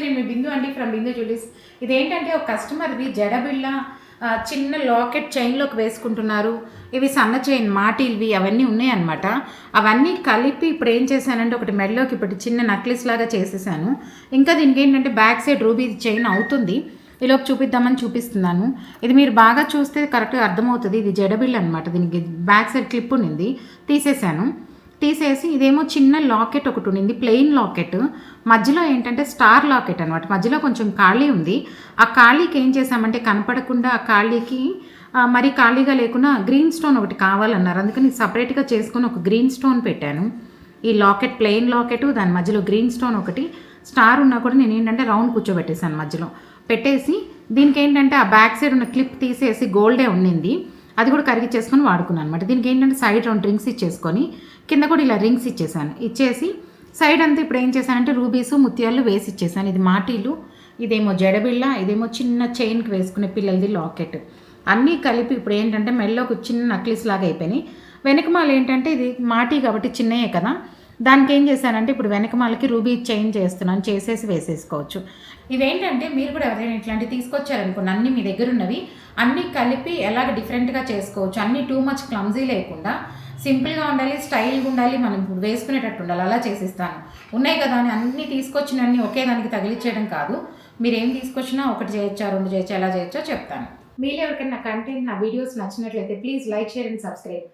నేను మీ బిందు అండి from Bindu jewelleries. ఇదేంటంటే ఒక కస్టమర్ది జడబిళ్ళ చిన్న లాకెట్ చైన్లోకి వేసుకుంటున్నారు. ఇవి సన్న చైన్ మాటిల్వి అవన్నీ ఉన్నాయన్నమాట. అవన్నీ కలిపి ఇప్పుడు ఏం చేశానంటే ఒకటి మెడలోకి ఇప్పుడు చిన్న నక్లెస్ లాగా చేసేసాను. ఇంకా దీనికి ఏంటంటే బ్యాక్ సైడ్ రూబీ చైన్ అవుతుంది. ఈలోపు చూపిద్దామని చూపిస్తున్నాను. ఇది మీరు బాగా చూస్తే కరెక్ట్గా అర్థమవుతుంది. ఇది జడబిళ్ళ అనమాట. దీనికి బ్యాక్ సైడ్ క్లిప్ ఉండింది, తీసేసాను. తీసేసి ఇదేమో చిన్న లాకెట్ ఒకటి ఉండింది, ప్లెయిన్ లాకెట్. మధ్యలో ఏంటంటే స్టార్ లాకెట్ అనమాట. మధ్యలో కొంచెం ఖాళీ ఉంది. ఆ ఖాళీకి ఏం చేసామంటే కనపడకుండా ఆ ఖాళీకి మరి ఖాళీగా లేకుండా గ్రీన్ స్టోన్ ఒకటి కావాలన్నారు. అందుకని సపరేట్గా చేసుకుని ఒక గ్రీన్ స్టోన్ పెట్టాను. ఈ లాకెట్ ప్లెయిన్ లాకెట్, దాని మధ్యలో గ్రీన్ స్టోన్ ఒకటి, స్టార్ ఉన్నా కూడా నేను ఏంటంటే రౌండ్ కూర్చోబెట్టేసాను మధ్యలో పెట్టేసి. దీనికి ఏంటంటే ఆ బ్యాక్ సైడ్ ఉన్న క్లిప్ తీసేసి గోల్డే ఉండింది, అది కూడా కరిగిచ్చేసుకొని వాడుకున్నాను అనమాట. దీనికి ఏంటంటే సైడ్ రౌండ్ రింగ్స్ ఇచ్చేసుకొని కింద కూడా ఇలా రింగ్స్ ఇచ్చేసాను. ఇచ్చేసి సైడ్ అంతా ఇప్పుడు ఏం చేశానంటే రూబీసు ముత్యాలు వేసి ఇచ్చేసాను. ఇది మాటీలు, ఇదేమో జడబిళ్ళ, ఇదేమో చిన్న చైన్కి వేసుకునే పిల్లలది లాకెట్. అన్నీ కలిపి ఇప్పుడు ఏంటంటే మెడలోకి చిన్న నక్లెస్ లాగా అయిపోయినాయి. వెనకమాల ఏంటంటే ఇది మాటీ కాబట్టి చిన్నయే కదా, దానికి ఏం చేశానంటే ఇప్పుడు వెనకమాలకి రూబీ చైన్ చేస్తున్నాను, చేసేసి వేసేసుకోవచ్చు. ఇవేంటంటే మీరు కూడా ఎవరైనా ఇట్లాంటివి తీసుకొచ్చారనుకోండి, అన్నీ మీ దగ్గర ఉన్నవి అన్నీ కలిపి ఎలాగ డిఫరెంట్గా చేసుకోవచ్చు. అన్నీ టూ మచ్ క్లమ్జీ లేకుండా సింపుల్గా ఉండాలి, స్టైల్గా ఉండాలి, మనం ఇప్పుడు వేసుకునేటట్టు ఉండాలి, అలా చేసిస్తాను. ఉన్నాయి కదా అని అన్నీ తీసుకొచ్చినన్ని ఒకే దానికి తగిలిచ్చేయడం కాదు. మీరు ఏం తీసుకొచ్చినా ఒకటి చేయొచ్చా, రెండు చేయొచ్చా, ఎలా చేయొచ్చో చెప్తాను. మీరు ఎవరికైనా నా కంటెంట్, నా వీడియోస్ నచ్చినట్లయితే please like, share and subscribe.